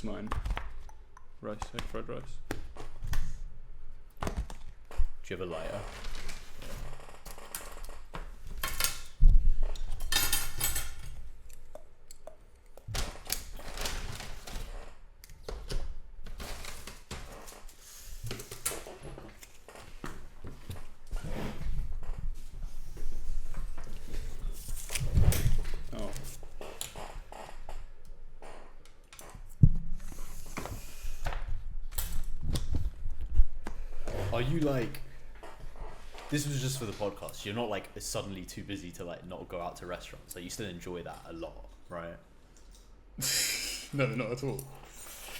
What's mine? Rice, egg fried rice. Do you have a lighter? Oh. Are you like? This was just for the podcast. You're not like suddenly too busy to like not go out to restaurants. Like you still enjoy that a lot, right? No, not at all.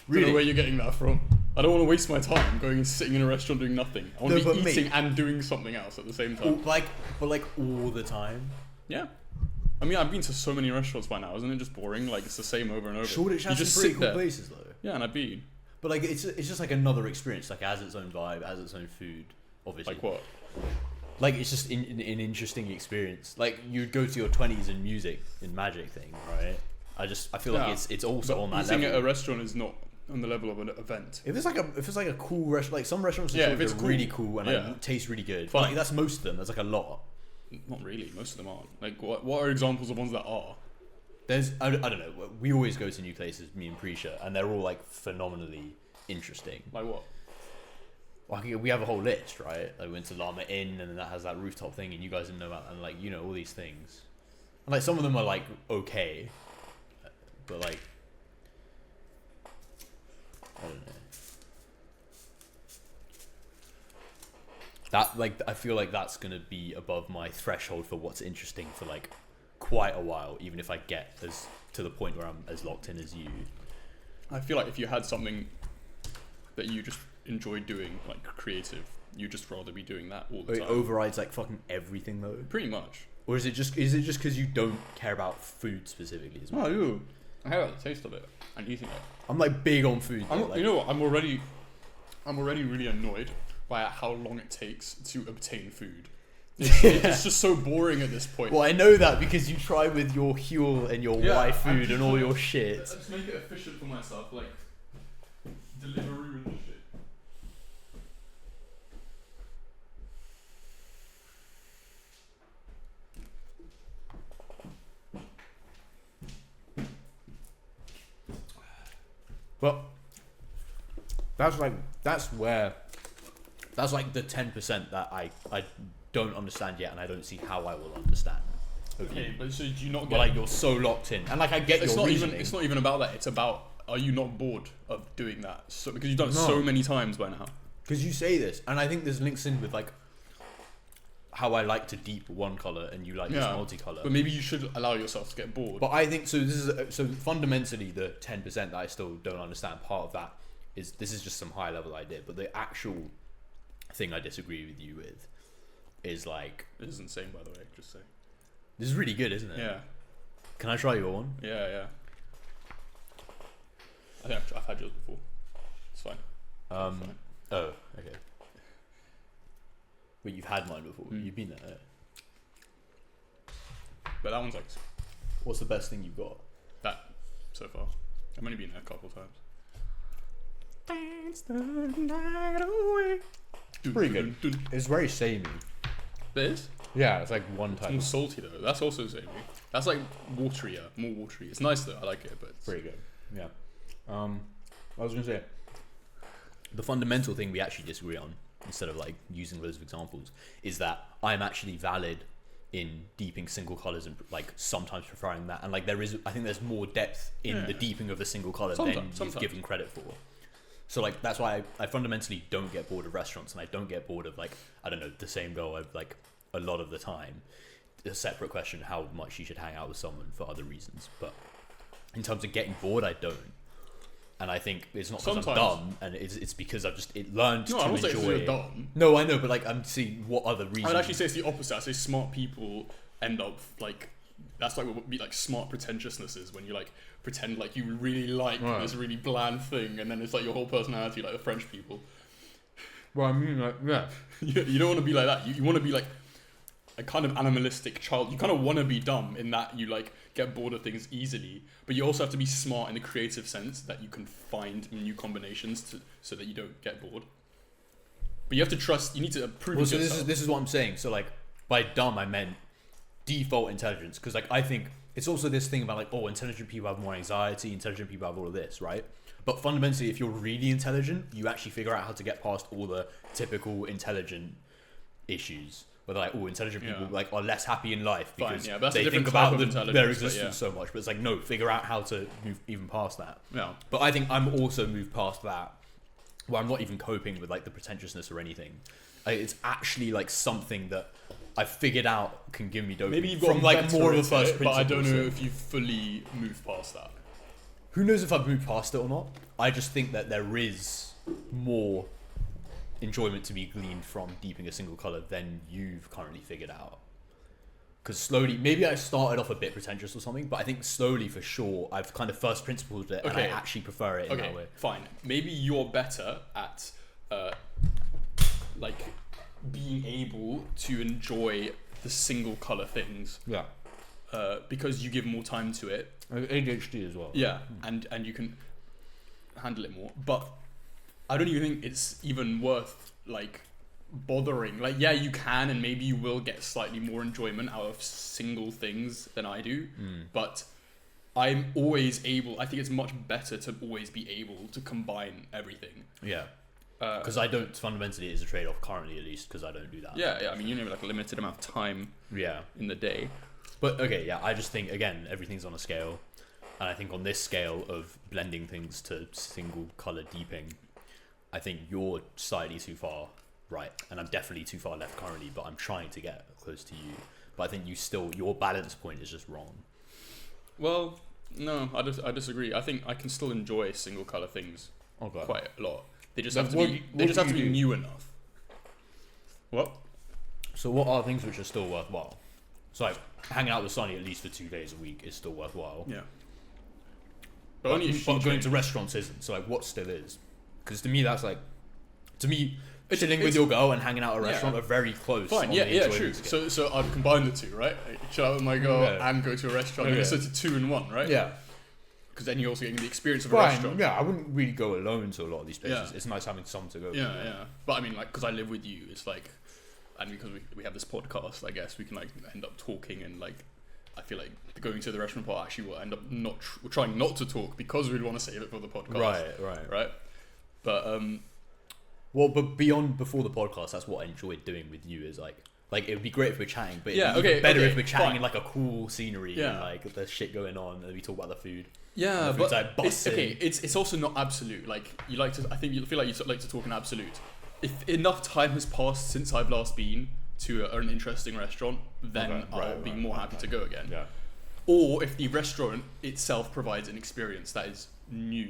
Really? Don't know where you're getting that from. I don't want to waste my time going and sitting in a restaurant doing nothing. I want to be eating and doing something else at the same time. But all the time. Yeah. I mean, I've been to so many restaurants by now. Isn't it just boring? Like, it's the same over and over. Shoreditch You has just some pretty sit cool there. places though. Yeah, and I've been. But like, it's just like another experience. Like, it has its own vibe, it has its own food, obviously. Like what? Like, it's just an interesting experience. Like, you'd go to your 20s in music, in magic thing, right? I feel like it's also but on that eating level. at a restaurant is not on the level of an event. If it's like a cool restaurant, like some restaurants Yeah, are if it's cool. really cool and Yeah. like, taste really good. Fine. But like, that's most of them. There's like a lot. Not really. Most of them aren't. Like, what are examples of ones that are? There's I don't know. We always go to new places, me and Prisha, and they're all like phenomenally interesting. Like what? Like, we have a whole list, right? Like, we went to Llama Inn, and then that has that rooftop thing, and you guys didn't know about, and like, you know, all these things. And like, some of them are like okay, but like, I don't know. That like, I feel like that's gonna be above my threshold for what's interesting for like quite a while, even if I get as to the point where I'm as locked in as you. I feel like if you had something that you just enjoy doing, like creative, you'd just rather be doing that all the It time. overrides like fucking everything though. Pretty much. Or is it just because you don't care about food specifically as well? No, I do. I have the taste of it and eating it. I'm like big on food. Though, like, You know what? I'm already really annoyed by how long it takes to obtain food. It's just so boring at this point. well, I know that because you try with your Huel and your Y food and all your shit. Let's make it efficient for myself, like Deliveroo and shit. But that's like the 10% that I don't understand yet, and I don't see how I will understand. Okay, but so do you not But get? like, you're so locked in, and like, I get it's your not reasoning. even. It's not even about that. It's about, are you not bored of doing that? So because you've done it No. so many times by now. Because you say this, and I think this links in with like how I like to deep one color and you like this multicolor. But maybe you should allow yourself to get bored. But I think so. This is so fundamentally the 10% that I still don't understand. Part of that is this is just some high level idea, but the actual thing I disagree with you with is like, This is insane, by the way. Just say. this is really good, isn't it? Yeah. Can I try your one? Yeah. I think I've had yours before. It's fine. Fine. Oh, okay. But you've had mine before. You've been there. But that one's like What's the best thing you've got? that so far. I've only been there a couple of times. Dance the night away. Pretty good. It's very samey. It is? Yeah, it's like one It's type. more salty though. That's also samey. That's like waterier, more watery. It's nice though. I like it, but it's Pretty good. Yeah. I was gonna say the fundamental thing we actually disagree on, instead of like using loads of examples, is that I'm actually valid in deeping single colors and like sometimes preferring that, and like I think there's more depth in the deeping of a single color than you've given credit for. So like that's why I fundamentally don't get bored of restaurants, and I don't get bored of like, I don't know, the same girl I've like a lot of the time. A separate question how much you should hang out with someone for other reasons, but in terms of getting bored, I don't. And I think it's not because I'm dumb, and it's because I've just learned to enjoy it. You're dumb. No, I know, but like I'm seeing what other reasons. I would actually say it's the opposite. I say smart people end up like, that's like what would be like smart pretentiousness is, when you like pretend like you really like this really bland thing, and then it's like your whole personality, like the French people. Well, I mean, like, yeah. You don't want to be like that. You want to be like a kind of animalistic child. You kind of want to be dumb in that you like get bored of things easily, but you also have to be smart in the creative sense that you can find new combinations so that you don't get bored. But you have to trust. You need to prove yourself. So this is what I'm saying. So like by dumb I meant default intelligence, because like I think it's also this thing about like, oh, intelligent people have more anxiety, intelligent people have all of this, right? But fundamentally, if you're really intelligent, you actually figure out how to get past all the typical intelligent issues. Where like, oh, intelligent people like are less happy in life because they think about their existence so much. But it's like, no, figure out how to move even past that. Yeah. But I think I'm also moved past that, where I'm not even coping with like the pretentiousness or anything. It's actually like something that I figured out can give me dopamine. Maybe you've got from like more of a first principle. But I don't know if you've fully moved past that. Who knows if I've moved past it or not? I just think that there is more enjoyment to be gleaned from deeping a single color than you've currently figured out. Because slowly, maybe I started off a bit pretentious or something, but I think slowly for sure I've kind of first principled it and I actually prefer it in that way. Fine. Maybe you're better at like being able to enjoy the single color things. Yeah. Because you give more time to it. ADHD as well. Yeah, and you can handle it more. But I don't even think it's even worth like bothering. Like, yeah, you can, and maybe you will get slightly more enjoyment out of single things than I do. But I'm always able. I think it's much better to always be able to combine everything. Yeah. Because I don't, fundamentally it is a trade-off currently, at least, because I don't do that. Yeah, I mean, you have like a limited amount of time in the day. But okay, yeah, I just think, again, everything's on a scale. And I think on this scale of blending things to single color deeping, I think you're slightly too far right. And I'm definitely too far left currently, but I'm trying to get close to you. But I think your balance point is just wrong. Well, no, I disagree. I think I can still enjoy single color things quite a lot. They just have to be. They just have to be new enough. What? So what are things which are still worthwhile? So like hanging out with Sonny at least for 2 days a week is still worthwhile. Yeah. But only if going to restaurants isn't. So like, what still is? Because to me, that's like, chilling with your girl and hanging out at a restaurant are very close. Fine. Yeah. True. So I've combined the two, right? Chill out with my girl and go to a restaurant. So it's a 2 in 1, right? Yeah. Because then you're also getting the experience of a restaurant. Yeah, I wouldn't really go alone to a lot of these places. It's nice having someone to go with. Yeah. But I mean, like, because I live with you, it's like, and because we have this podcast, I guess we can like end up talking, and like, I feel like going to the restaurant part actually will end up we're trying not to talk because we want to save it for the podcast. Right. But but before the podcast, that's what I enjoyed doing with you. Is like it would be great if we're chatting, but it'd be better if we're chatting in like a cool scenery and like there's shit going on, and we talk about the food. Yeah, but it's also not absolute. Like you like to, I think you feel like you like to talk in absolute. If enough time has passed since I've last been to an interesting restaurant, then I'll be more happy to go again. Yeah. Or if the restaurant itself provides an experience that is new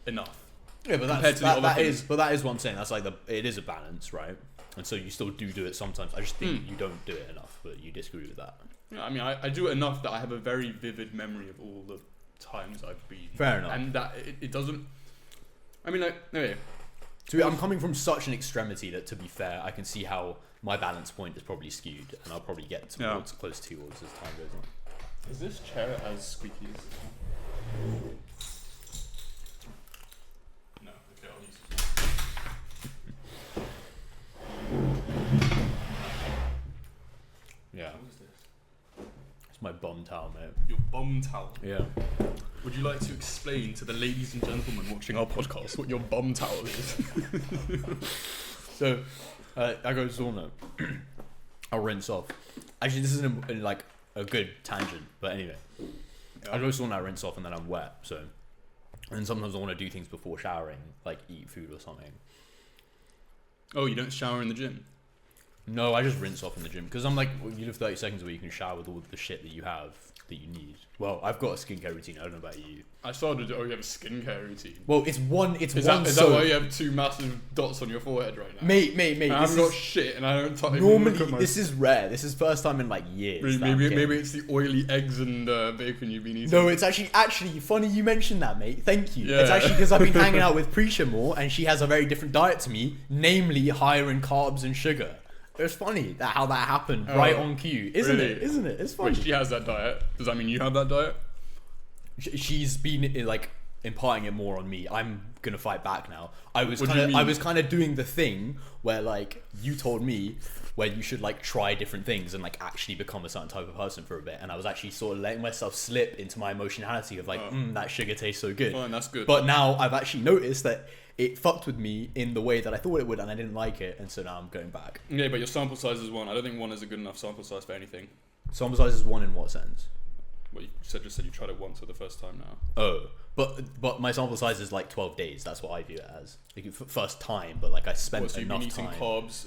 enough. Yeah, but that is what I'm saying. That's like it is a balance, right? And so you still do it sometimes. I just think you don't do it enough, but you disagree with that. Yeah, I mean, I do it enough that I have a very vivid memory of all the times I've been. Fair enough. And that it doesn't. I mean, like, anyway. I'm coming from such an extremity that, to be fair, I can see how my balance point is probably skewed, and I'll probably get close towards as time goes on. Is this chair as squeaky as this one? No. Okay, I'll use it. Yeah. What is this? It's my bum towel, mate. Your bum towel? Yeah. Would you like to explain to the ladies and gentlemen watching our podcast what your bum towel is? So, I go to sauna. I'll rinse off. Actually, this isn't in like a good tangent, but anyway. Yeah. I go to sauna, I rinse off, and then I'm wet. So, and sometimes I want to do things before showering, like eat food or something. Oh, you don't shower in the gym? No, I just rinse off in the gym because I'm like, you live 30 seconds where you can shower with all the shit that you have that you need. Well, I've got a skincare routine. I don't know about you. I started. Oh, you have a skincare routine. Well, it's one. Is that why you have 2 massive dots on your forehead right now? Mate. I haven't got shit, and I don't touch. Normally, this is rare. This is first time in like years. Maybe it's the oily eggs and bacon you've been eating. No, it's actually funny you mentioned that, mate. Thank you. Yeah. It's actually because I've been hanging out with Prisha more, and she has a very different diet to me, namely higher in carbs and sugar. It's funny how that happened right on cue, isn't really? it? Isn't it? It's funny. Wait, she has that diet. Does that mean you have that diet? She's been like imparting it more on me. I'm gonna fight back now. I was What do you mean? kind of doing the thing where like you told me where you should like try different things and like actually become a certain type of person for a bit, and I was actually sort of letting myself slip into my emotionality of like that sugar tastes so good. Fine, that's good. But now I've actually noticed that it fucked with me in the way that I thought it would, and I didn't like it, and so now I'm going back. Yeah, but your sample size is 1. I don't think 1 is a good enough sample size for anything. Sample size is 1 in what sense? Well, you just said you tried it once for the first time now. Oh, but my sample size is like 12 days. That's what I view it as. Like first time, but like I spent So you've enough been eating time. carbs.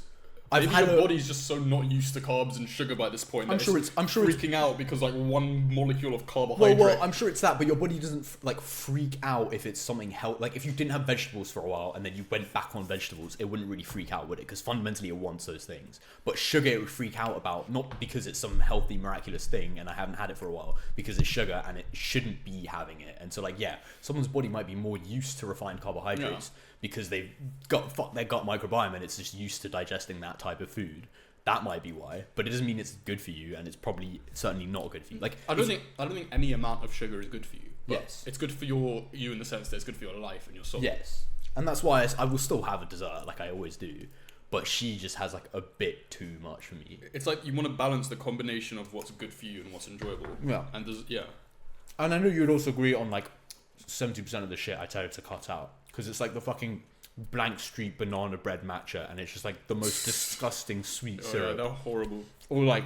I've Maybe had your body's just so not used to carbs and sugar by this point. I'm that sure it's it's freaking out because like 1 molecule of carbohydrate. well, I'm sure it's that, but your body doesn't like freak out if it's something healthy. Like if you didn't have vegetables for a while and then you went back on vegetables, it wouldn't really freak out, would it? Because fundamentally it wants those things. But sugar, it would freak out about, not because it's some healthy, miraculous thing and I haven't had it for a while, because it's sugar and it shouldn't be having it. And so like, yeah, someone's body might be more used to refined carbohydrates because they've got their gut microbiome and it's just used to digesting that type of food. That might be why, but it doesn't mean it's good for you, and it's probably certainly not good for you. Like I don't think any amount of sugar is good for you. But Yes. it's good for you in the sense that it's good for your life and your soul. yes, and that's why I will still have a dessert like I always do, but she just has like a bit too much for me. It's like you want to balance the combination of what's good for you and what's enjoyable. Yeah, And and I know you'd also agree on like 70% of the shit I tell her to cut out because it's like the fucking Blank Street banana bread matcha, and it's just like the most disgusting sweet yeah, syrup. they're horrible. Or like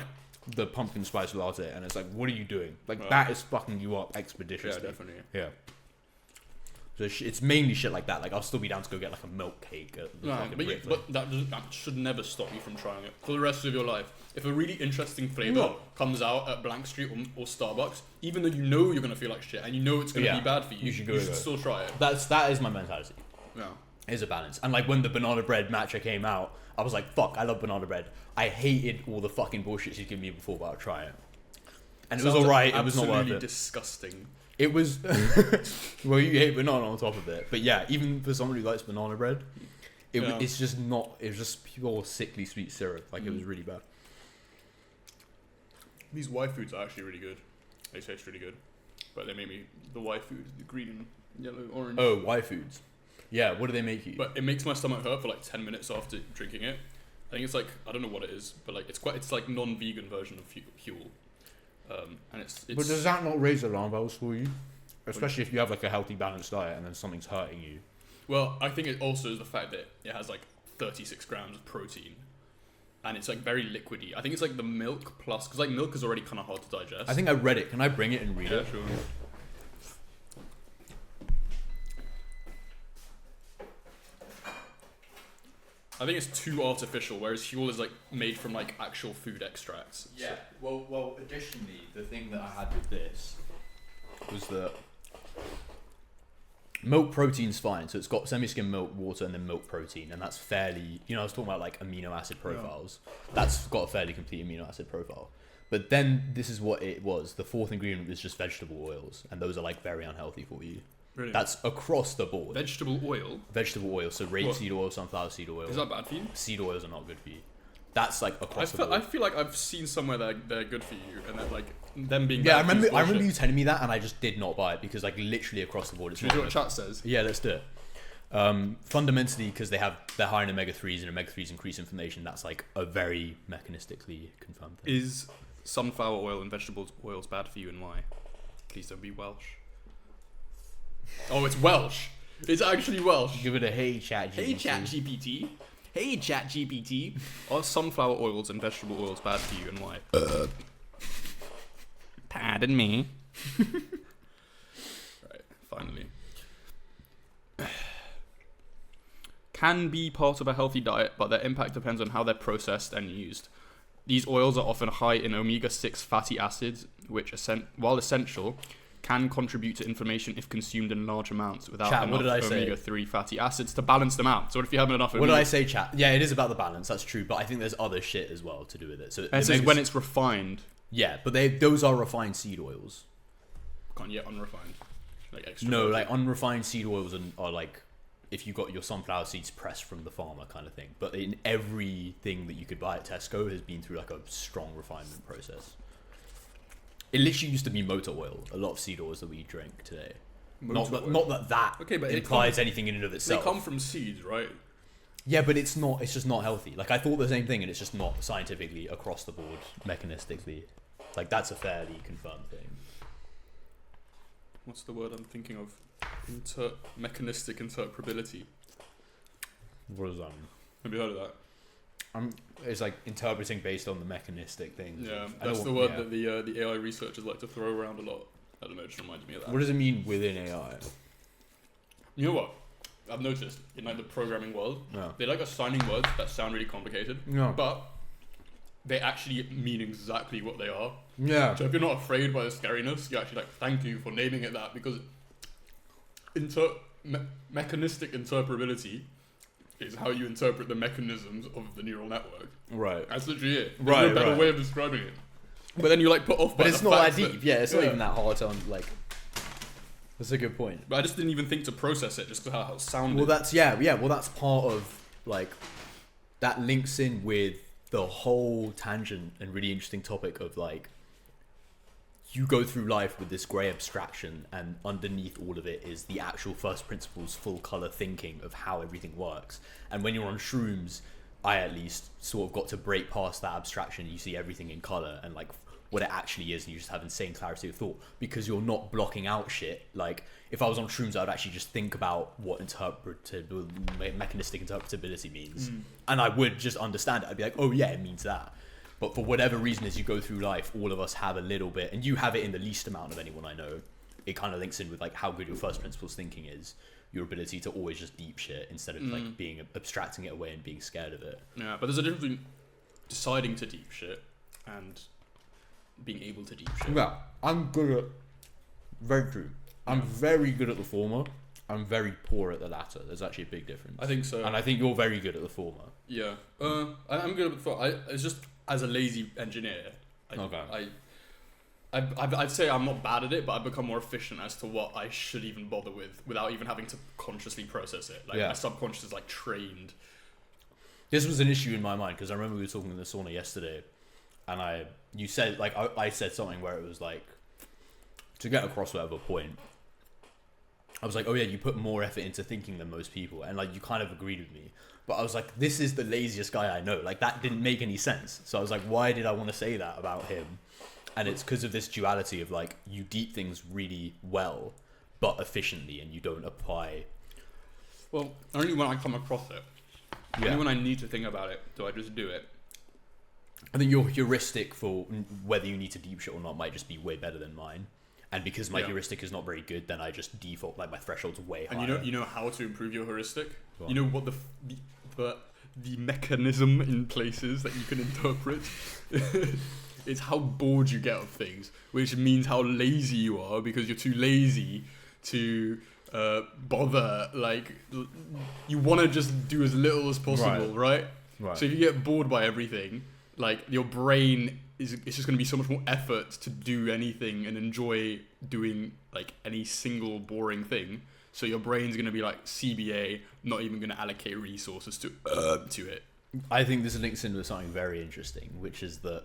the pumpkin spice latte, and it's like, what are you doing? Like that is fucking you up expeditiously. Yeah, definitely. Yeah. So it's mainly shit like that. Like I'll still be down to go get like a milk cake at the No, fucking but, Brit, but that should never stop you from trying it for the rest of your life. If a really interesting flavor comes out at Blank Street or Starbucks, even though you know you're gonna feel like shit and you know it's gonna be bad for you, you should go you with should it. still try it. that is my mentality. Yeah. Is a balance. And like when the banana bread matcha came out, I was like, fuck, I love banana bread. I hated all the fucking bullshit she's given me before, but I'll try it. And it was alright, it was not worth Absolutely it. disgusting. It was well, you hate banana on top of it. But yeah, even for somebody who likes banana bread, it's just not, it was just pure sickly sweet syrup. Like it was really bad. These Y foods are actually really good. They taste really good. But they make me the Y food, the green and yellow, orange. Oh, Y foods. Yeah, what do they make you? But it makes my stomach hurt for like 10 minutes after drinking it. I think it's like, I don't know what it is, but like it's like non-vegan version of Huel. And it's But does that not raise alarm bells for you? Especially if you have like a healthy, balanced diet and then something's hurting you. Well, I think it also is the fact that it has like 36 grams of protein. And it's like very liquidy. I think it's like the milk plus, because like milk is already kind of hard to digest. I think I read it. Can I bring it and read it? Sure. I think it's too artificial, whereas Huel is like made from like actual food extracts. Yeah. Well. Additionally, the thing that I had with this was that milk protein's fine. So it's got semi-skim milk, water, and then milk protein, and that's fairly. You know, I was talking about like amino acid profiles. Yeah. That's got a fairly complete amino acid profile. But then this is what it was. The fourth ingredient was just vegetable oils, and those are like very unhealthy for you. Really? That's across the board. Vegetable oil? Vegetable oil, so rapeseed oil, sunflower seed oil. Is that bad for you? Seed oils are not good for you. That's like across the board. I feel like I've seen somewhere that they're good for you, and that like them being yeah, bad I remember you telling me that, and I just did not buy it because like literally across the board it's not. Do you know what chat says? Yeah, let's do it. Fundamentally, because they're high in omega-3s, and omega-3s increase inflammation. That's like a very mechanistically confirmed thing. Is sunflower oil and vegetable oils bad for you, and why? Please don't be Welsh. Oh, it's Welsh. It's actually Welsh. Give it a hey chat GPT. Hey chat GPT. Hey chat GPT. Are sunflower oils and vegetable oils bad for you, and why? Pardon me. Right, finally. Can be part of a healthy diet, but their impact depends on how they're processed and used. These oils are often high in omega-6 fatty acids, which, while essential, can contribute to inflammation if consumed in large amounts without enough omega-3 fatty acids to balance them out. So what if you haven't enough What did I say, chat? Yeah, it is about the balance, that's true, but I think there's other shit as well to do with it. So it says when it's refined. Yeah, but those are refined seed oils. Can't yet unrefined. Like extra No, virgin. like unrefined seed oils are like if you got your sunflower seeds pressed from the farmer kind of thing. But in everything that you could buy at Tesco has been through like a strong refinement process. It literally used to be motor oil. A lot of seed oils that we drink today. Not that Okay, but implies anything in and of They itself. come from seeds, right? Yeah, but it's not. It's just not healthy. Like I thought the same thing, and it's just not scientifically across the board, mechanistically. Like that's a fairly confirmed thing. What's the word I'm thinking of? Mechanistic interpretability. What does that mean? Have you heard of that? It's like interpreting based on the mechanistic things. Yeah, that's the word that the AI researchers like to throw around a lot. I don't know, it just reminds me of that. What does it mean within AI? You know what? I've noticed in like the programming world, they like assigning words that sound really complicated, but they actually mean exactly what they are. Yeah. So if you're not afraid by the scariness, you actually like thank you for naming it that, because mechanistic interpretability is how you interpret the mechanisms of the neural network. Right. That's literally it. There's no better way of describing it. But then you like put off by But it's the not fact that deep. Yeah, it's not even that hard to like. That's a good point. But I just didn't even think to process it just because how it sounded. Well, that's Well, that's part of like that links in with the whole tangent and really interesting topic of like you go through life with this grey abstraction, and underneath all of it is the actual first principles, full colour thinking of how everything works. And when you're on shrooms, I at least sort of got to break past that abstraction. You see everything in colour and like what it actually is, and you just have insane clarity of thought because you're not blocking out shit. Like if I was on shrooms, I'd actually just think about what mechanistic interpretability means, and I would just understand it. I'd be like, oh yeah, it means that. But for whatever reason, as you go through life, all of us have a little bit, and you have it in the least amount of anyone I know. It kind of links in with like how good your first principles thinking is, your ability to always just deep shit instead of like being abstracting it away and being scared of it. Yeah, but there's a difference between deciding to deep shit and being able to deep shit. Yeah, I'm good at. Very true. I'm very good at the former. I'm very poor at the latter. There's actually a big difference. I think so. And I think you're very good at the former. Yeah. I'm good at the former. It's just as a lazy engineer. I'd say I'm not bad at it, but I've become more efficient as to what I should even bother with without even having to consciously process it. Like my subconscious is like trained. This was an issue in my mind because I remember we were talking in the sauna yesterday, and I said something where it was like, to get across whatever point, I was like, oh yeah, you put more effort into thinking than most people, and like you kind of agreed with me. But I was like, this is the laziest guy I know. Like that didn't make any sense. So I was like, why did I want to say that about him? And it's because of this duality of like, you deep things really well, but efficiently, and you don't apply. Well, only when I come across it. Yeah. Only when I need to think about it do I just do it. I think your heuristic for whether you need to deep shit or not might just be way better than mine. And because my heuristic is not very good, then I just default, like my threshold's way higher. And you know how to improve your heuristic? You know what the mechanism in places that you can interpret? It's how bored you get of things, which means how lazy you are because you're too lazy to bother. Like, you want to just do as little as possible, right? So if you get bored by everything, like your brain it's just going to be so much more effort to do anything and enjoy doing like any single boring thing. So your brain's going to be like CBA, not even going to allocate resources to it. I think this links in with something very interesting, which is that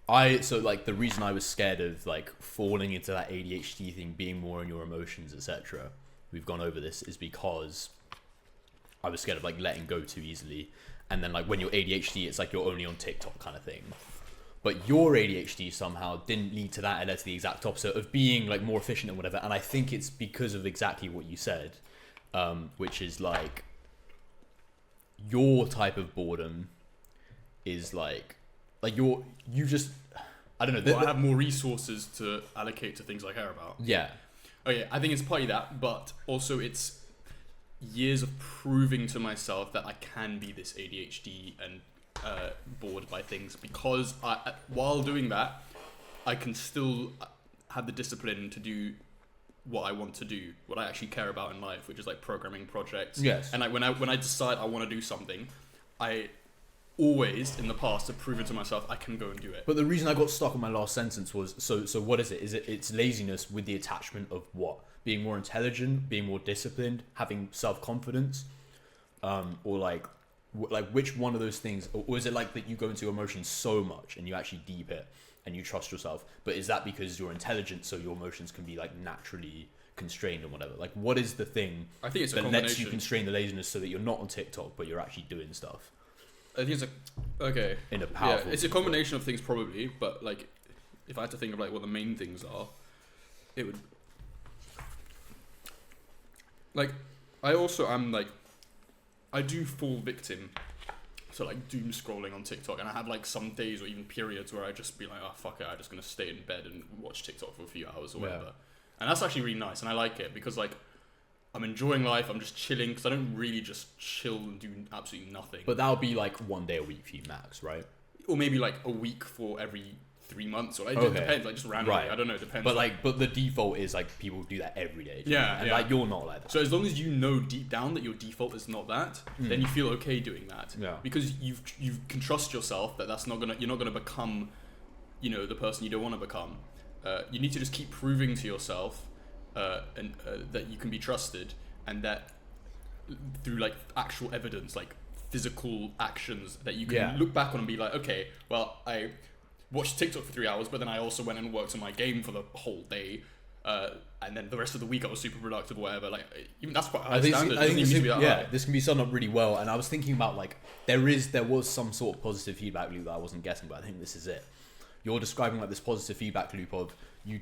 the reason I was scared of like falling into that ADHD thing, being more in your emotions, etc. We've gone over this, is because I was scared of like letting go too easily. And then like when you're ADHD, it's like you're only on TikTok kind of thing. But your ADHD somehow didn't lead to that. It led to the exact opposite of being like more efficient and whatever. And I think it's because of exactly what you said, which is like your type of boredom is like you just, I don't know. I have more resources to allocate to things I care about. Yeah. Oh yeah, I think it's partly that, but also it's years of proving to myself that I can be this ADHD and bored by things, because while doing that, I can still have the discipline to do what I want to do, what I actually care about in life, which is like programming projects. Yes. And like when I decide I want to do something, I always in the past have proven to myself I can go and do it. But the reason I got stuck on my last sentence was so what is it? It's laziness with the attachment of what? being more intelligent, being more disciplined, having self-confidence, or like which one of those things, or is it like that you go into emotions so much and you actually deep it and you trust yourself, but is that because you're intelligent so your emotions can be like naturally constrained or whatever? Like, what is the thing I think it's a that combination. lets you constrain the laziness so that you're not on TikTok but you're actually doing stuff I think it's okay. in a powerful Yeah, it's a combination of things probably, but like, if I had to think of like what the main things are, it would like, I also am like, I do fall victim to like doom scrolling on TikTok, and I have like some days or even periods where I just be like, oh fuck it, I'm just gonna stay in bed and watch TikTok for a few hours or whatever. And that's actually really nice, and I like it because like I'm enjoying life. I'm just chilling because I don't really just chill and do absolutely nothing. But that'll be like 1 day a week for you max, right? Or maybe like a week for every 3 months, or like, Okay. it depends, like just randomly. Right. I don't know, it depends. But like, but the default is like people do that every day. Yeah, and yeah. like you're not like that. So as long as you know deep down that your default is not that, then you feel okay doing that. Yeah. Because you can trust yourself that that's not gonna, you're not gonna become, you know, the person you don't want to become. You need to just keep proving to yourself and that you can be trusted, and that through like actual evidence, like physical actions that you can look back on and be like, okay, well, I watched TikTok for 3 hours, but then I also went and worked on my game for the whole day, and then the rest of the week I was super productive or whatever. Like, even that's quite high standard. I think Doesn't even need to be that high. this can be summed up really well. And I was thinking about like there was some sort of positive feedback loop that I wasn't getting, but I think this is it. You're describing like this positive feedback loop of you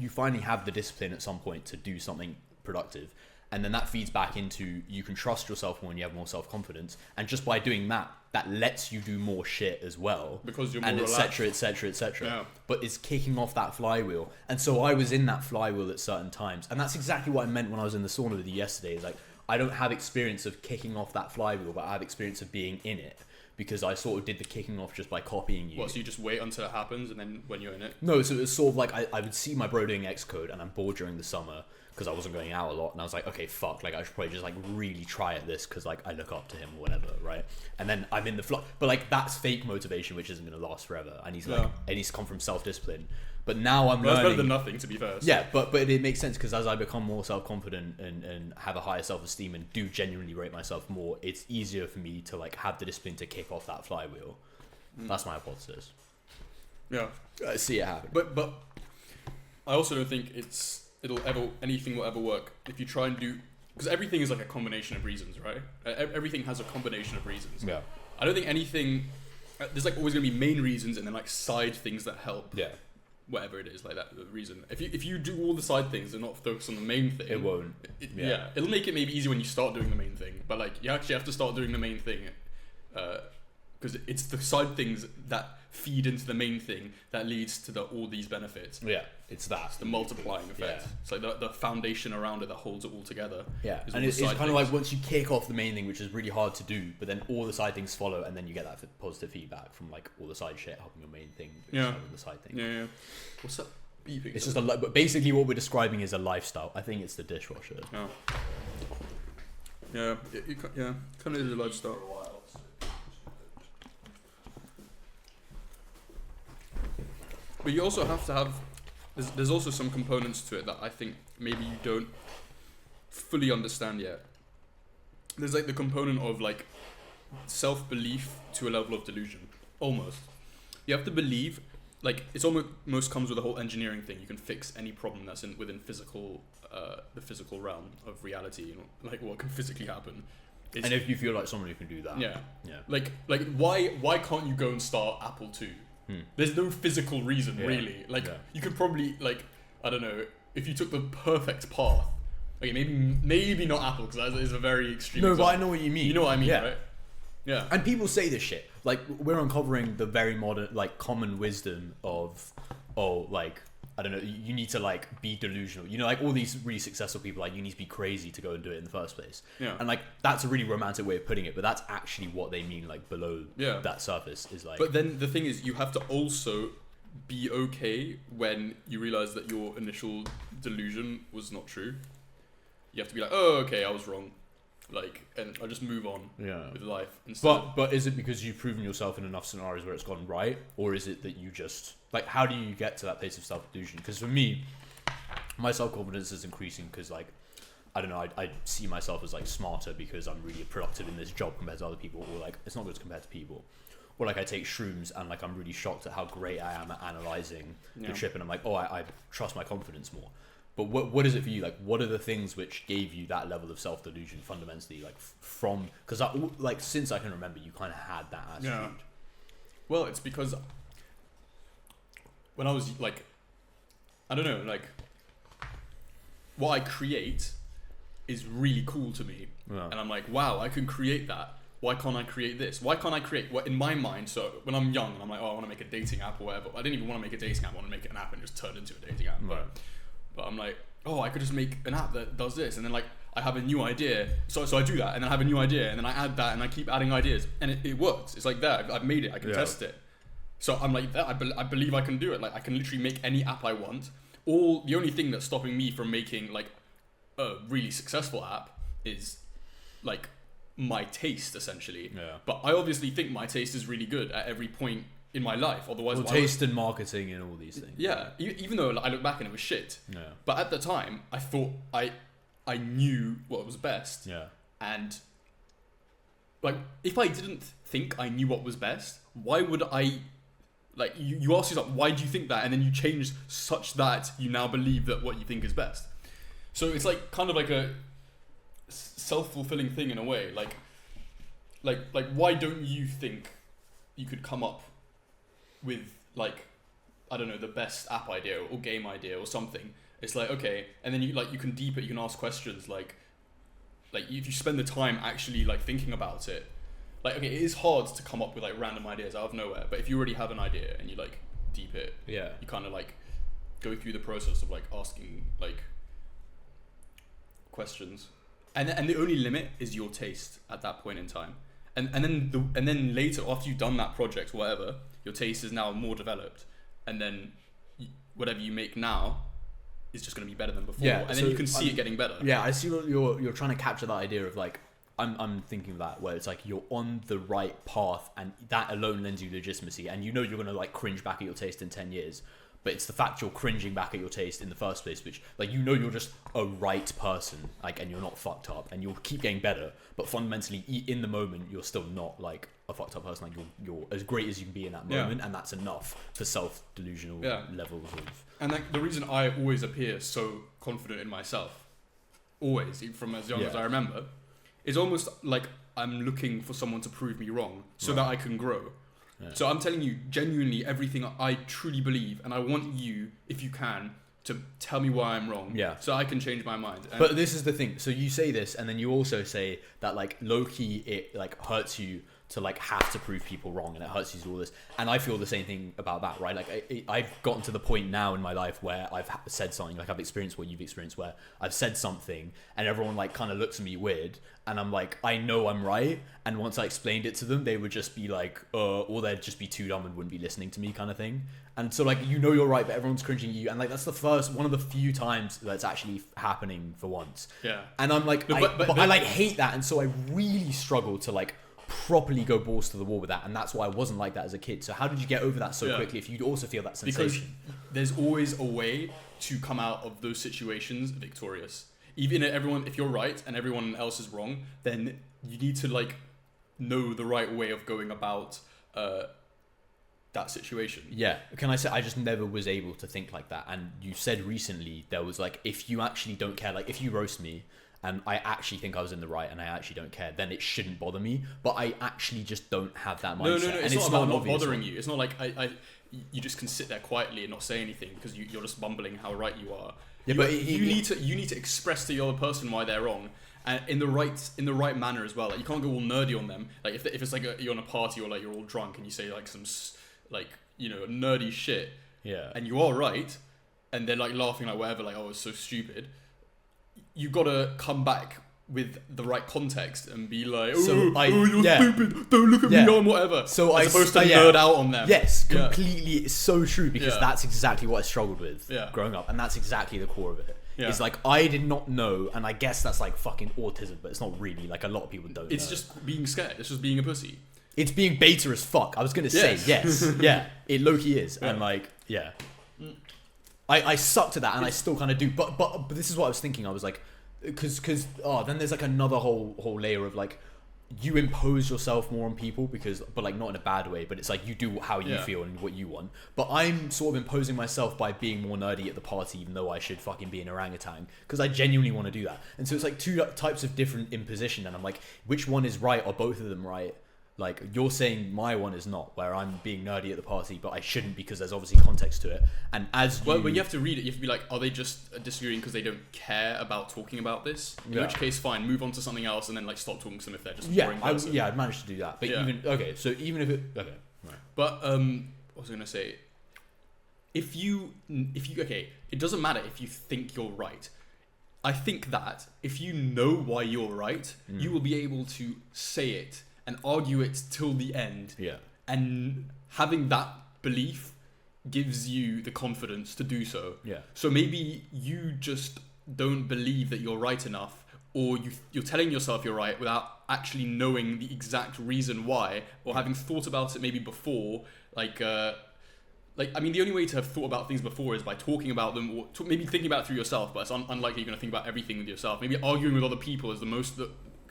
finally have the discipline at some point to do something productive, and then that feeds back into you can trust yourself more and you have more self-confidence, and just by doing that lets you do more shit as well, Because you're more and relaxed. etc. Yeah. But it's kicking off that flywheel, and so I was in that flywheel at certain times, and that's exactly what I meant when I was in the sauna with you yesterday. Is like, I don't have experience of kicking off that flywheel, but I have experience of being in it, because I sort of did the kicking off just by copying you. What, so you just wait until it happens, and then when you're in it? No, so it was sort of like I would see my bro doing Xcode, and I'm bored during the summer because I wasn't going out a lot, and I was like, okay, fuck, like I should probably just like really try at this because like I look up to him or whatever, right? And then I'm in the flow, but like that's fake motivation, which isn't going to last forever. I need to it needs to come from self-discipline. But now I'm Well, that's learning. better than nothing, to be fair. So. Yeah, but it makes sense because as I become more self-confident and have a higher self-esteem and do genuinely rate myself more, it's easier for me to like have the discipline to kick off that flywheel. That's my hypothesis. Yeah. I see it happen. But I also don't think anything will ever work if you try and do, because everything is like a combination of reasons, right? Everything has a combination of reasons. Yeah. I don't think anything. There's like always gonna be main reasons and then like side things that help. Yeah. Whatever it is, like that the reason. If you do all the side things and not focus on the main thing, It won't. Yeah, it'll make it maybe easier when you start doing the main thing. But like you actually have to start doing the main thing, because it's the side things that feed into the main thing that leads to all these benefits. Yeah, it's that. It's the multiplying effect. Yeah. It's like the foundation around it that holds it all together. Yeah, is all and the it's side kind of things. like once you kick off the main thing, which is really hard to do, but then all the side things follow, and then you get that positive feedback from like all the side shit helping your main thing. Yeah. Helping the side thing. Yeah. What's that beeping? It's just but basically what we're describing is a lifestyle. I think it's the dishwasher. Oh. Yeah, kind of is a lifestyle. But you also have to have. There's also some components to it that I think maybe you don't fully understand yet. There's like the component of like self-belief to a level of delusion, almost. You have to believe, like it's almost comes with the whole engineering thing. You can fix any problem that's within physical, the physical realm of reality, you know, like what can physically happen. And if you feel like someone who can do that, Yeah. yeah, Like why can't you go and start Apple II? There's no physical reason really. Like you could probably like, I don't know, if you took the perfect path. Okay, maybe not Apple because that is a very extreme. No, example. but I know what you mean. You know what I mean, Yeah. right? Yeah. And people say this shit. Like we're uncovering the very modern, like common wisdom of, like I don't know, you need to like be delusional. You know, like all these really successful people, like you need to be crazy to go and do it in the first place. Yeah. And like that's a really romantic way of putting it, but that's actually what they mean. Like below Yeah. that surface is like. But then the thing is, you have to also be okay when you realize that your initial delusion was not true. You have to be like, oh, okay, I was wrong. Like, and I'll just move on with life. Instead. But is it because you've proven yourself in enough scenarios where it's gone right, or is it that you just like how do you get to that place of self-delusion? Because for me, my self-confidence is increasing because like I don't know, I see myself as like smarter because I'm really productive in this job compared to other people, or like it's not good compared to people, or like I take shrooms and like I'm really shocked at how great I am at analyzing the trip, and I'm like, oh, I trust my confidence more. But what is it for you? Like, what are the things which gave you that level of self-delusion fundamentally? Like from, because like since I can remember, you kind of had that attitude. Yeah. Well, it's because when I was like, I don't know, like what I create is really cool to me, and I'm like, wow, I can create that. Why can't I create this? Why can't I create what in my mind? So when I'm young and I'm like, oh, I want to make a dating app or whatever. I didn't even want to make a dating app. I want to make an app and just turn it into a dating app. Right. But I'm like, oh, I could just make an app that does this, and then like I have a new idea. So I do that, and then I have a new idea, and then I add that, and I keep adding ideas, and it works. It's like that. I've made it. I can test it. So I'm like that. I believe I can do it. Like I can literally make any app I want. The only thing that's stopping me from making like a really successful app is like my taste, essentially. Yeah. But I obviously think my taste is really good at every point in my life. Otherwise, well, taste and marketing and all these things. Yeah. Even though like, I look back and it was shit. Yeah. But at the time, I thought I knew what was best. Yeah. And like, if I didn't think I knew what was best, why would I? Like, you ask yourself, why do you think that? And then you change such that you now believe that what you think is best. So it's like kind of like a self-fulfilling thing in a way. Like why don't you think you could come up with like, I don't know, the best app idea or game idea or something? It's like, okay, and then you can deep it, you can ask questions like if you spend the time actually like thinking about it. Like, okay, it is hard to come up with like random ideas out of nowhere, but if you already have an idea and you like deep it, you kind of like go through the process of like asking like questions, and the only limit is your taste at that point in time, and then later, after you've done that project, whatever, your taste is now more developed, and then whatever you make now is just going to be better than before, and then you can see it getting better. Yeah, I see what you're trying to capture, that idea of like, I'm thinking of that where it's like you're on the right path, and that alone lends you legitimacy, and you know you're gonna like cringe back at your taste in 10 years, but it's the fact you're cringing back at your taste in the first place, which like, you know, you're just a right person, like, and you're not fucked up, and you'll keep getting better, but fundamentally in the moment you're still not like a fucked up person. Like you're as great as you can be in that moment, and that's enough for self-delusional levels of. And like, the reason I always appear so confident in myself, always, even from as young as I remember, it's almost like I'm looking for someone to prove me wrong so that I can grow. Yeah. So I'm telling you genuinely everything I truly believe, and I want you, if you can, to tell me why I'm wrong. Yeah. So I can change my mind. And but this is the thing. So you say this, and then you also say that like low key it like hurts you to like have to prove people wrong, and it hurts you to do all this. And I feel the same thing about that, right? Like I've gotten to the point now in my life where I've said something, like I've experienced what you've experienced, where I've said something and everyone like kind of looks at me weird, and I'm like, I know I'm right. And once I explained it to them, they would just be like, or they'd just be too dumb and wouldn't be listening to me, kind of thing. And so like, you know, you're right, but everyone's cringing you, and like that's one of the few times that's actually happening for once. Yeah. And I'm like, but I like hate that, and so I really struggle to like properly go balls to the wall with that, and that's why I wasn't like that as a kid. So how did you get over that so quickly if you also feel that sensation? Because there's always a way to come out of those situations victorious. Even if you're right and everyone else is wrong, then you need to like know the right way of going about that situation. Yeah. Can I say, I just never was able to think like that. And you said recently there was like, if you actually don't care, like if you roast me and I actually think I was in the right and I actually don't care, then it shouldn't bother me. But I actually just don't have that mindset. No. It's not about not bothering you. It's not like you just can sit there quietly and not say anything because you're just bumbling how right you are. Yeah, but you need to express to the other person why they're wrong, and in the right manner as well. Like, you can't go all nerdy on them. Like if it's like you're on a party or like you're all drunk and you say like some like, you know, nerdy shit. Yeah. And you are right, and they're like laughing like whatever, like, oh, it's so stupid. You gotta come back with the right context and be like, you're stupid, don't look at me on whatever. So as opposed to nerd out on them. Yes, completely. It's so true, because that's exactly what I struggled with growing up, and that's exactly the core of it. Yeah. It's like, I did not know, and I guess that's like fucking autism, but it's not really. Like, a lot of people don't know. It's just being scared. It's just being a pussy. It's being beta as fuck. I was gonna say yes. Yeah, it low-key is. And like, I sucked at that, and I still kind of do. But this is what I was thinking. I was like, because then there's like another whole layer of like, you impose yourself more on people but like not in a bad way, but it's like you do how you feel and what you want. But I'm sort of imposing myself by being more nerdy at the party, even though I should fucking be an orangutan, because I genuinely want to do that. And so it's like two types of different imposition, and I'm like, which one is right? Or both of them right? Like, you're saying my one is not, where I'm being nerdy at the party, but I shouldn't, because there's obviously context to it. And as well, when you have to read it, you have to be like, are they just disagreeing because they don't care about talking about this? In which case, fine, move on to something else, and then like stop talking to them if they're just boring person. I'd managed to do that. But even if it right. But what was I gonna say? If you it doesn't matter if you think you're right. I think that if you know why you're right, you will be able to say it and argue it till the end. Yeah. And having that belief gives you the confidence to do so. Yeah. So maybe you just don't believe that you're right enough, or you're telling yourself you're right without actually knowing the exact reason why, or having thought about it maybe before. I mean, the only way to have thought about things before is by talking about them, or maybe thinking about it through yourself, but it's unlikely you're going to think about everything with yourself. Maybe arguing with other people is the most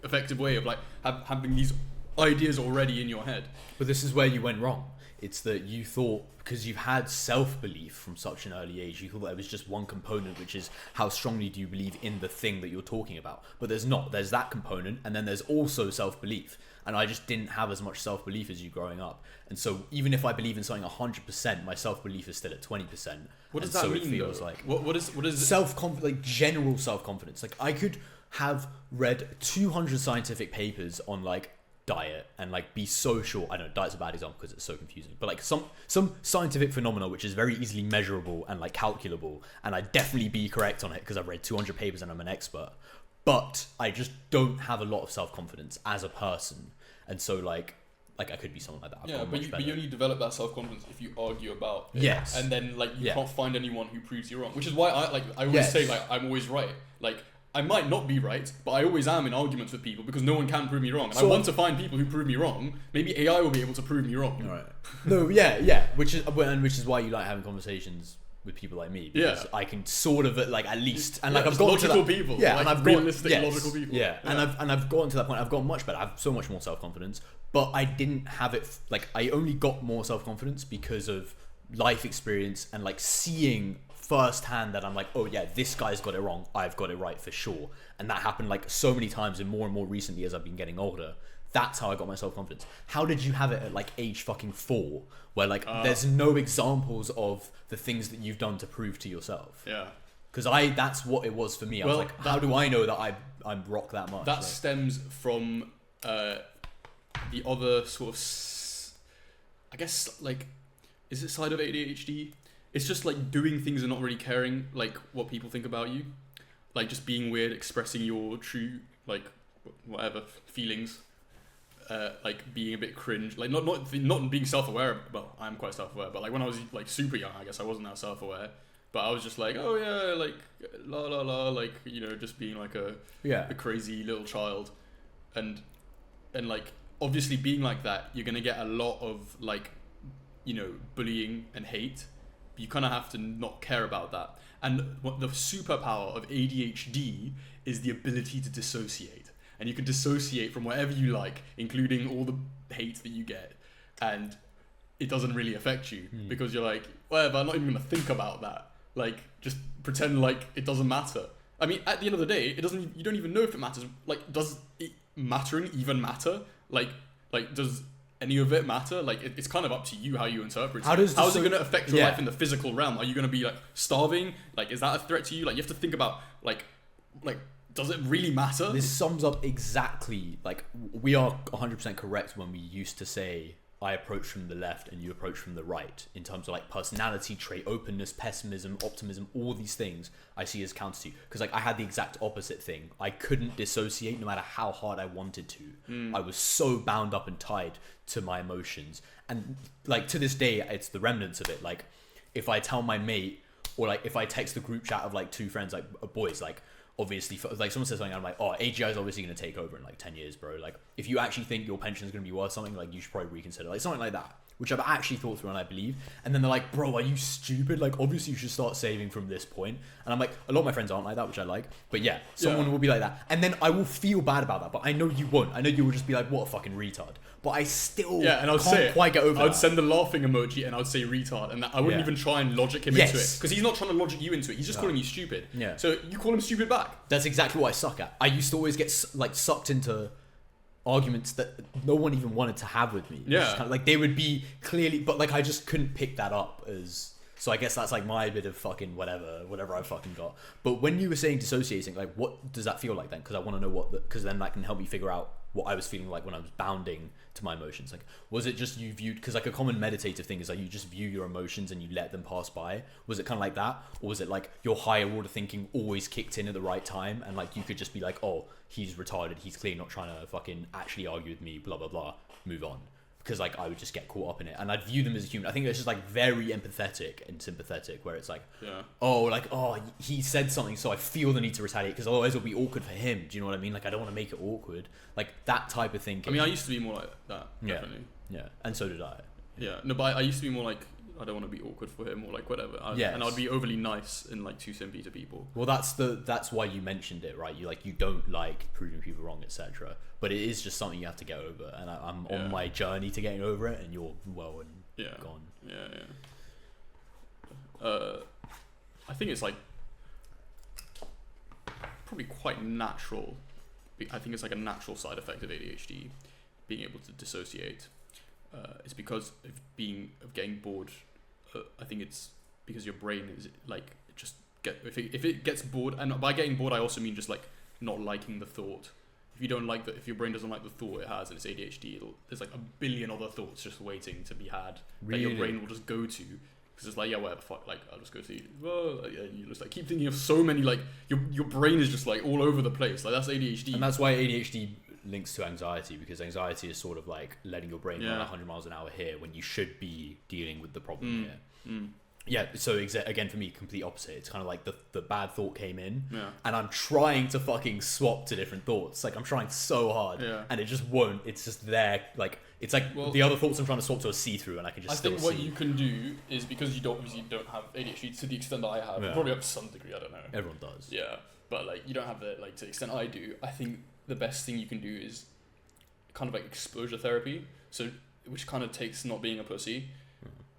effective way of like having these ideas already in your head. But this is where you went wrong. It's that you thought, because you've had self-belief from such an early age, you thought that it was just one component, which is how strongly do you believe in the thing that you're talking about. But there's not. There's that component, and then there's also self-belief. And I just didn't have as much self-belief as you growing up. And so even if I believe in something 100%, my self-belief is still at 20%. What does that mean, it feels though? like What is self-confidence, like general self-confidence. Like, I could have read 200 scientific papers on like diet and like be so sure. I know diet's a bad example because it's so confusing, but like some scientific phenomena which is very easily measurable and like calculable, and I'd definitely be correct on it because I've read 200 papers and I'm an expert. But I just don't have a lot of self-confidence as a person, and so like I could be someone like that. But you only develop that self-confidence if you argue about it. Yes. And then like you can't find anyone who proves you wrong, which is why I always say like I'm always right. Like, I might not be right, but I always am in arguments with people because no one can prove me wrong. And so I want to find people who prove me wrong. Maybe AI will be able to prove me wrong. Right. No, yeah. Which is why you like having conversations with people like me, because I can sort of like at least, and like I've got logical people. Yeah, like and I've realistic, got logical people. Yeah, and I've gotten to that point. I've gotten much better. I have so much more self-confidence, but I didn't have it. Like, I only got more self-confidence because of life experience and like seeing firsthand that I'm like, oh yeah, this guy's got it wrong, I've got it right for sure. And that happened like so many times, and more recently as I've been getting older. That's how I got my self-confidence. How did you have it at like age fucking 4, where like there's no examples of the things that you've done to prove to yourself? Yeah. Because that's what it was for me. I was like, how do I know that I'm rock that much? That stems from the other sort of, I guess, like, is it side of ADHD? It's just like doing things and not really caring like what people think about you, like just being weird, expressing your true like whatever feelings, like being a bit cringe, like not being self-aware. Well, I'm quite self-aware, but like when I was like super young, I guess I wasn't that self-aware. But I was just like, oh yeah, like la la la, like, you know, just being like a crazy little child, and like obviously being like that, you're gonna get a lot of like, you know, bullying and hate. You kind of have to not care about that. And what the superpower of ADHD is the ability to dissociate. And you can dissociate from whatever you like, including all the hate that you get. And it doesn't really affect you because you're like, whatever, I'm not even going to think about that. Like, just pretend like it doesn't matter. I mean, at the end of the day, you don't even know if it matters. Like, does it mattering even matter? Like does any of it matter? Like, it's kind of up to you how you interpret it. How is it going to affect your life in the physical realm? Are you going to be like starving? Like, is that a threat to you? Like, you have to think about like does it really matter? This sums up exactly, like, we are 100% correct when we used to say I approach from the left and you approach from the right, in terms of like personality trait, openness, pessimism, optimism, all these things I see as counter to you. Because like I had the exact opposite thing. I couldn't dissociate no matter how hard I wanted to. I was so bound up and tied to my emotions. And like to this day, it's the remnants of it. Like, if I tell my mate, or like if I text the group chat of like 2 friends, like boys, like obviously, like someone says something, I'm like, oh, AGI is obviously going to take over in like 10 years, bro. Like, if you actually think your pension is going to be worth something, like you should probably reconsider, like something like that. which I've actually thought through and I believe. And then they're like, bro, are you stupid? Like, obviously you should start saving from this point. And I'm like, a lot of my friends aren't like that, which I like. But yeah, someone will be like that. And then I will feel bad about that, but I know you won't. I know you will just be like, what a fucking retard. But I still and I'd can't quite get over that. I would send the laughing emoji and I would say retard, and I wouldn't even try and logic him into it, because he's not trying to logic you into it. He's just calling you stupid. Yeah. So you call him stupid back. That's exactly what I suck at. I used to always get like sucked into arguments that no one even wanted to have with me. Yeah. Kind of, like they would be clearly, but like I just couldn't pick that up as. So I guess that's like my bit of fucking whatever I fucking got. But when you were saying dissociating, like what does that feel like then? Because I want to know because then that can help me figure out what I was feeling like when I was bounding to my emotions. Like, was it just you viewed, because like a common meditative thing is like you just view your emotions and you let them pass by. Was it kind of like that? Or was it like your higher order thinking always kicked in at the right time and like you could just be like, oh, he's retarded, he's clearly not trying to fucking actually argue with me, blah, blah, blah, move on. Because like I would just get caught up in it and I'd view them as a human. I think it's just like very empathetic and sympathetic, where it's like, he said something, so I feel the need to retaliate because otherwise it'll be awkward for him. Do you know what I mean? Like I don't want to make it awkward, like that type of thinking. I mean, I used to be more like that, definitely. Yeah, and so did I. Yeah, no, but I used to be more like, I don't want to be awkward for him or like whatever. And I'd be overly nice and like too simpy to people. Well, that's why you mentioned it, right? You don't like proving people wrong, etc. But it is just something you have to get over, and I'm on my journey to getting over it, and you're well and gone. I think it's like probably quite natural. I think it's like a natural side effect of ADHD, being able to dissociate. It's because of getting bored. I think it's because your brain is like if it gets bored, and by getting bored I also mean just like not liking the thought. If your brain doesn't like the thought it has and it's ADHD, there's like a billion other thoughts just waiting to be had that your brain will just go to, because it's like, yeah, whatever, fuck, like I'll just go to you just like keep thinking of so many, like your brain is just like all over the place. Like that's ADHD. And that's why ADHD links to anxiety, because anxiety is sort of like letting your brain run 100 miles an hour here when you should be dealing with the problem here. Yeah, so again, for me, complete opposite. It's kind of like the bad thought came in, and I'm trying to fucking swap to different thoughts. Like, I'm trying so hard, and it just won't. It's just there. Like, it's like the other thoughts I'm trying to swap to are see-through, and I can just I think what you can do is, because you obviously don't have ADHD to the extent that I have, probably up to some degree, I don't know. Everyone does. Yeah, but like, you don't have it like to the extent I do. I think the best thing you can do is kind of like exposure therapy. So, which kind of takes not being a pussy,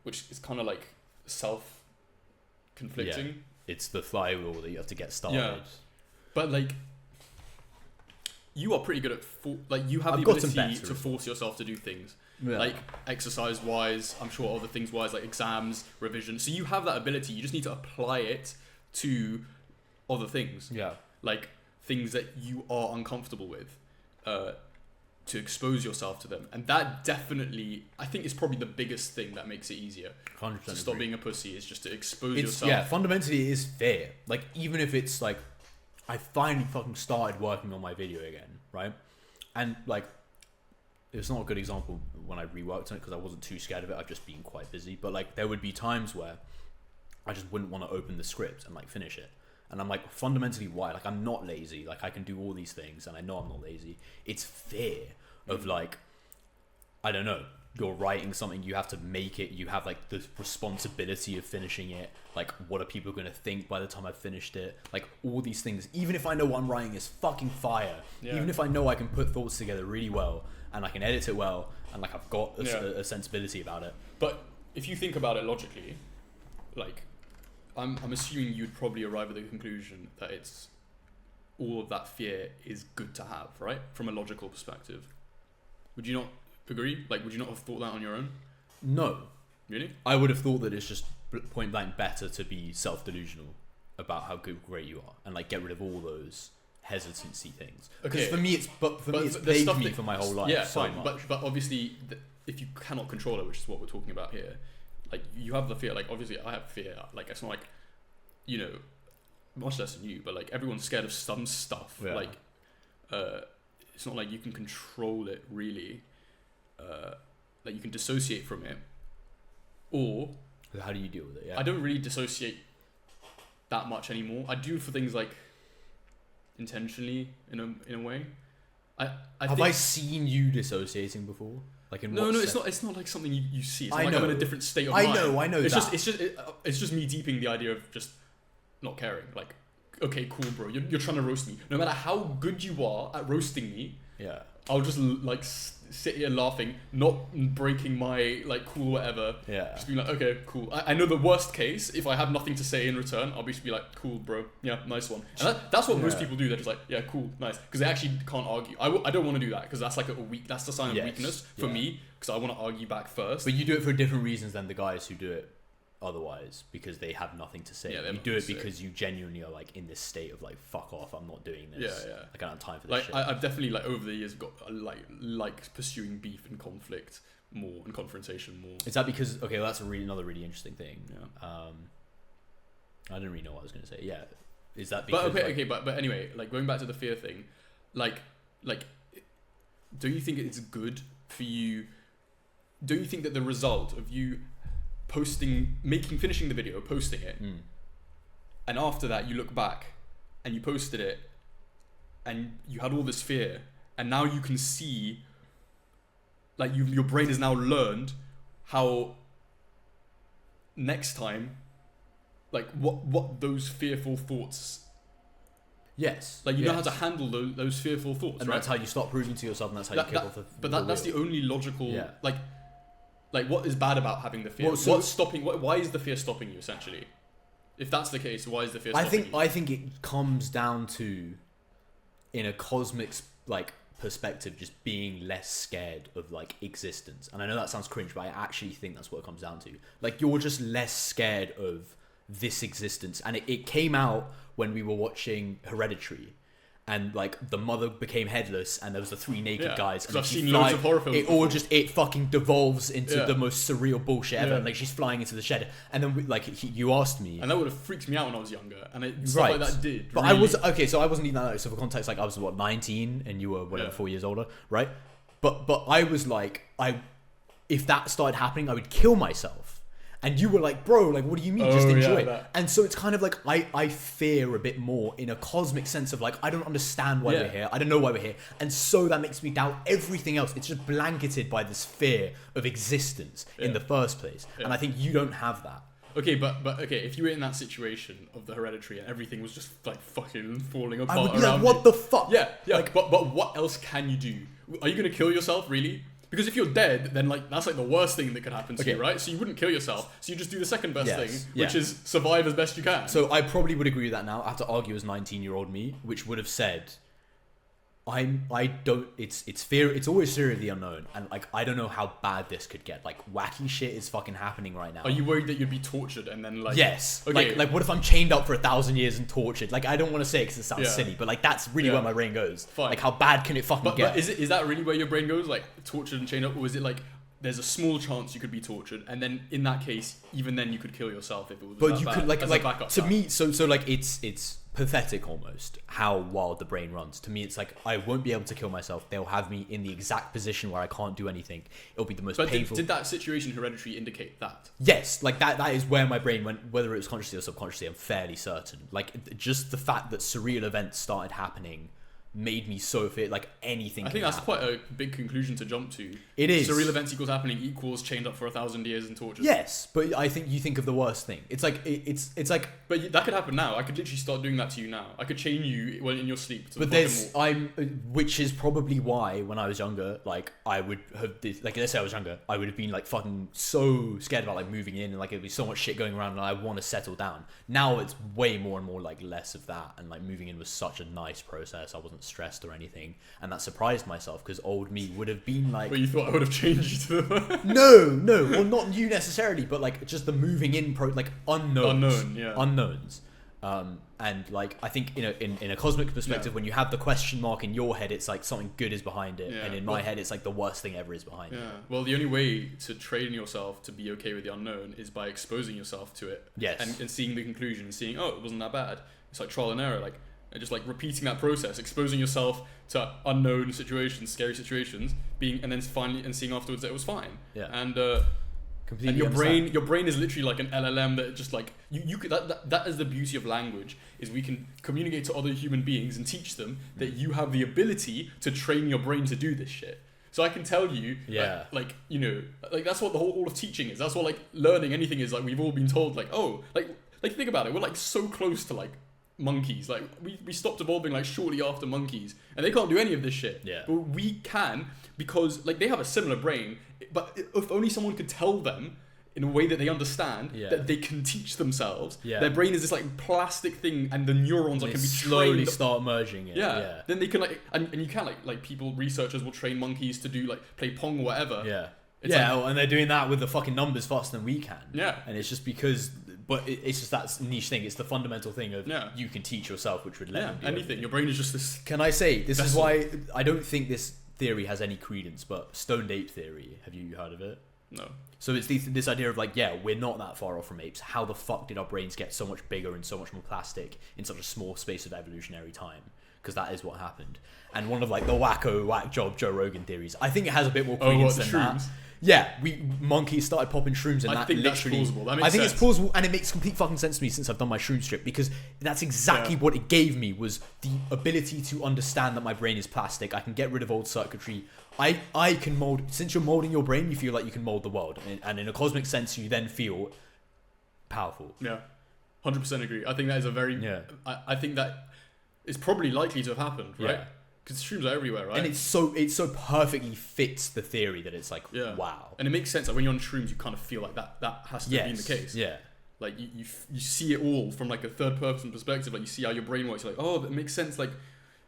which is kind of like self-conflicting. Yeah, it's the flywheel that you have to get started. Yeah. But like, you are pretty good at you have the ability to force yourself to do things. Like exercise wise, I'm sure other things wise, like exams, revision. So you have that ability. You just need to apply it to other things. Yeah. Like things that you are uncomfortable with. To expose yourself to them, and that definitely, I think, is probably the biggest thing that makes it easier 100% to stop being a pussy, is just to expose yourself. Yeah, fundamentally it is fear. Like, even if it's like, I finally fucking started working on my video again, right? And like, it's not a good example when I reworked on it because I wasn't too scared of it. I've just been quite busy, but like, there would be times where I just wouldn't want to open the script and like finish it. And I'm like, fundamentally, why? Like, I'm not lazy. Like, I can do all these things, and I know I'm not lazy. It's fear of like, I don't know, you're writing something, you have to make it, you have like the responsibility of finishing it. Like, what are people going to think by the time I've finished it? Like, all these things. Even if I know what I'm writing is fucking fire, even if I know I can put thoughts together really well, and I can edit it well, and like, I've got a sensibility about it. But if you think about it logically, like, I'm assuming you'd probably arrive at the conclusion that it's all of that fear is good to have, right? From a logical perspective. Would you not agree? Like, would you not have thought that on your own? No. Really? I would have thought that it's just point blank better to be self-delusional about how great you are and like get rid of all those hesitancy things. Because for me, it's plagued me for my whole life. Yeah, so fine. much. But obviously, if you cannot control it, which is what we're talking about here, like, you have the fear. Like, obviously, I have fear. Like, it's not like, you know, much less than you, but like, everyone's scared of some stuff. Yeah. Like, it's not like you can control it really. Like, you can dissociate from it, or how do you deal with it? Yeah. I don't really dissociate that much anymore. I do for things like intentionally in a way. I Have think, I seen you dissociating before? Like in no, what no, sense? it's not like something you see. It's I not like I'm in know. a different state of I mind. know It's that. it's just me deeping the idea of just not caring. Like, okay, cool, bro. You're trying to roast me. No matter how good you are at roasting me, Yeah. I'll just like sit here laughing, not breaking my like cool whatever. Yeah. Just being like, okay, cool. I know the worst case, if I have nothing to say in return, I'll just be like, cool, bro. Yeah, nice one. And that's what most people do. They're just like, yeah, cool, nice. Because they actually can't argue. I don't want to do that because that's like that's the sign of weakness for me because I want to argue back first. But you do it for different reasons than the guys who do it otherwise because they have nothing to say. Yeah, you do it because you genuinely are like in this state of like, fuck off, I'm not doing this. Yeah. Like, I don't have time for this shit. I've definitely like over the years got like pursuing beef and conflict more and confrontation more. Is that because, okay, well, that's another really interesting thing. Yeah. I didn't really know what I was going to say. Yeah. Is that because... But anyway, like going back to the fear thing, like, do you think it's good for you? Do you think that the result of you finishing the video, posting it, and after that you look back and you posted it and you had all this fear and now you can see, like your brain has now learned how next time, like what those fearful thoughts. Yes. Like you know how to handle those fearful thoughts, and right? that's how you stop proving to yourself, and that's how you kick off the But that's the only logical. Yeah. Like what is bad about having the fear? Well, so- What's stopping? Why is the fear stopping you essentially? If that's the case, why is the fear stopping you? I think it comes down to, in a cosmic like perspective, just being less scared of like existence. And I know that sounds cringe, but I actually think that's what it comes down to. Like you're just less scared of this existence, and it came out when we were watching Hereditary. And like the mother became headless, and there was the three naked guys. And I've she seen loads of horror films. It fucking devolves into the most surreal bullshit ever. Yeah. And like she's flying into the shed, and then you asked me, And that would have freaked me out when I was younger, and stuff like that did. But really. I was okay, so I wasn't even that. So for context, like I was 19, and you were whatever 4 years older, right? But I was like, if that started happening, I would kill myself. And you were like, bro, like, what do you mean? Just enjoy it. That. And so it's kind of like, I fear a bit more in a cosmic sense of like, I don't understand why we're here. I don't know why we're here. And so that makes me doubt everything else. It's just blanketed by this fear of existence in the first place. And I think you don't have that. Okay, but okay, if you were in that situation of the Hereditary and everything was just like fucking falling apart I would be around like, what the fuck? Yeah. Like, but what else can you do? Are you gonna kill yourself, really? Because if you're dead, then like that's like the worst thing that could happen to you, right? So you wouldn't kill yourself. So you just do the second best thing, which is survive as best you can. So I probably would agree with that now. I have to argue as 19-year-old me, which would have said, it's fear. It's always fear of the unknown, and like I don't know how bad this could get. Like wacky shit is fucking happening right now. Are you worried that you'd be tortured and then like? Yes. Okay. Like what if I'm chained up for 1,000 years and tortured? Like I don't want to say it because it sounds silly, but like that's really where my brain goes. Fine. Like how bad can it fucking get? But is that really where your brain goes? Like tortured and chained up, or is it like there's a small chance you could be tortured, and then in that case, even then you could kill yourself if it was. But that you bad, could like as a backup to plan. me. So like it's pathetic almost how wild the brain runs. To me, it's like I won't be able to kill myself. They'll have me in the exact position where I can't do anything. It'll be the most painful. Did that situation Hereditary indicate that? Yes, like that is where my brain went, whether it was consciously or subconsciously, I'm fairly certain. Like just the fact that surreal events started happening made me so fear like anything. I think that's quite a big conclusion to jump to. It is. Surreal events equals happening equals chained up for 1,000 years and tortured. Yes, but I think you think of the worst thing. It's like it's like. But that could happen now. I could literally start doing that to you now. I could chain you when in your sleep. But which is probably why when I was younger, like I would have like let's say I was younger, I would have been like fucking so scared about like moving in and like it'd be so much shit going around and I want to settle down. Now it's way more and more like less of that, and like moving in was such a nice process. I wasn't stressed or anything, and that surprised myself because old me would have been like. But you thought I would have changed you to the. No, well not you necessarily, but like just the moving in like unknowns. And like I think in a cosmic perspective, when you have the question mark in your head, it's like something good is behind it, and in my head, it's like the worst thing ever is behind it. Well, the only way to train yourself to be okay with the unknown is by exposing yourself to it. Yes. And seeing the conclusion and seeing, oh, it wasn't that bad. It's like trial and error, like and just like repeating that process, exposing yourself to unknown situations, scary situations, and then finally seeing afterwards that it was fine. Yeah. And Completely And your understand. brain is literally like an LLM that just like you could that is the beauty of language, is we can communicate to other human beings and teach them that you have the ability to train your brain to do this shit. So I can tell you, like you know, like that's what all of teaching is. That's what like learning anything is. Like we've all been told, like like think about it. We're like so close to like monkeys. Like we stopped evolving like shortly after monkeys, and they can't do any of this shit. Yeah. But we can, because like they have a similar brain, but if only someone could tell them in a way that they understand that they can teach themselves. Their brain is this like plastic thing, and the neurons can be slowly trained. start merging it. Yeah. Then they can like and you can like people, researchers will train monkeys to do like play Pong or whatever. It's and they're doing that with the fucking numbers faster than we can. Yeah. And it's just because, but it's just that niche thing. It's the fundamental thing of you can teach yourself, which would let you do anything. everything. Your brain is just this. Can I say, this is vessel. why I don't think this theory has any credence, but stoned ape theory. Have you heard of it? No. So it's this idea of like, we're not that far off from apes. How the fuck did our brains get so much bigger and so much more plastic in such a small space of evolutionary time? Because that is what happened. And one of like the whack job Joe Rogan theories, I think it has a bit more credence than that. Yeah, monkeys started popping shrooms, and I think that's plausible. That makes sense. It's plausible, and it makes complete fucking sense to me since I've done my shroom strip, because that's exactly what it gave me, was the ability to understand that my brain is plastic. I can get rid of old circuitry. I can mold. Since you're molding your brain, you feel like you can mold the world, and in a cosmic sense, you then feel powerful. Yeah, 100% agree. I think that is a very. I think that is probably likely to have happened, right? Yeah. Because shrooms are everywhere, right? And it so perfectly fits the theory that it's like, wow. And it makes sense. Like when you're on shrooms, you kind of feel like that has to be the case. Yeah. Like you see it all from like a third person perspective. Like you see how your brain works. You're like, oh, that makes sense. Like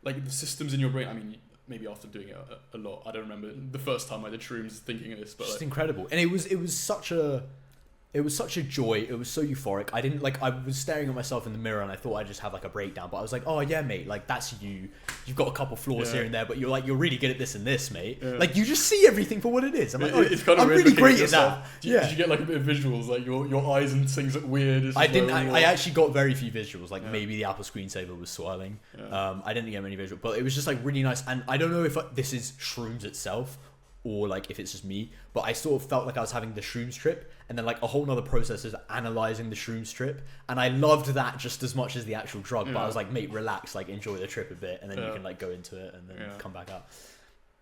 the systems in your brain. I mean, maybe after doing it a lot, I don't remember the first time I did shrooms thinking of this, but just like, incredible. And it was such a joy. It was so euphoric. I was staring at myself in the mirror, and I thought I'd just have like a breakdown, but I was like, oh yeah, mate, like that's you. You've got a couple flaws here and there, but you're really good at this and this, mate. Yeah. Like you just see everything for what it is. I'm like, it's kind of I'm really great at that. Did you get like a bit of visuals, like your eyes and things look weird? I didn't. I actually got very few visuals. Like maybe the Apple screensaver was swirling. I didn't get many visuals, but it was just like really nice. And I don't know if this is shrooms itself, or like if it's just me, but I sort of felt like I was having the shrooms trip, and then like a whole nother process is analyzing the shrooms trip, and I loved that just as much as the actual drug. But I was like, mate, relax, like enjoy the trip a bit, and then you can like go into it and then come back out.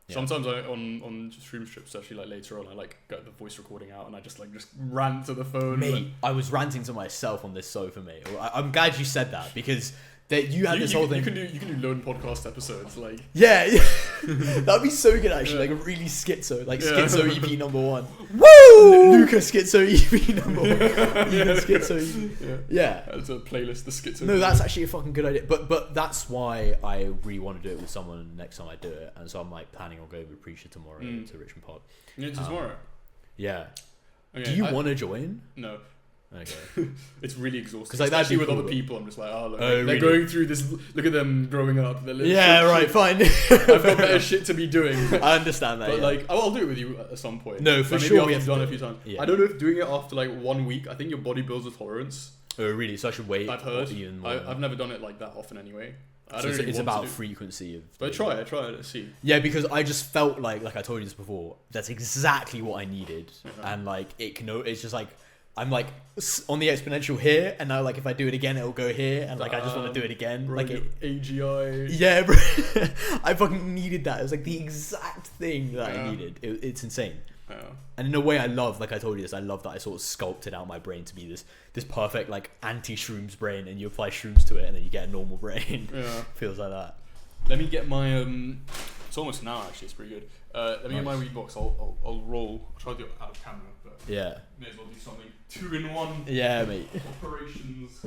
Sometimes on shrooms trips, actually, like later on, I like get the voice recording out and I just rant to the phone. Mate, I was ranting to myself on this sofa, mate. I'm glad you said that, because that you had this whole thing. You can do lone podcast episodes, like that'd be so good actually, like a really schizo, like schizo EP number 1. Woo! Luca schizo EP number 1. Schizo EP. Yeah. That's a playlist, the schizo. No, that's actually a fucking good idea. But that's why I really want to do it with someone next time I do it, and so I'm like planning on going with Preacher tomorrow to Richmond Park. Yeah, tomorrow. Yeah. Okay, do you want to join? No. Okay. It's really exhausting. Because like especially with with other people, I'm just like, look, really? they're going through this. Look at them growing up. Fine. I've got better shit to be doing. I understand that. But like, I'll do it with you at some point. No, for like, sure. Maybe after done it a few times. Yeah. I don't know if doing it after like 1 week. I think your body builds a tolerance. Oh really? So I should wait. I've heard. I've never done it like that often anyway. So it's about frequency of. But try it. Let's see. Yeah, because I just felt like I told you this before. That's exactly what I needed, and like it's just like. I'm like on the exponential here, and now like if I do it again, it'll go here, and like I just want to do it again. Bro, like AGI. Yeah, bro. I fucking needed that. It was like the exact thing that I needed. It's insane. Yeah. And in a way, I love, like I told you this, I love that I sort of sculpted out my brain to be this perfect like anti-shrooms brain, and you apply shrooms to it, and then you get a normal brain. Yeah, feels like that. Let me get my it's almost an hour actually. It's pretty good. Let me get my Reeboks. I'll roll. I'll try to do it out of camera, but may as well do something 2-in-1. Yeah, mate. Operations.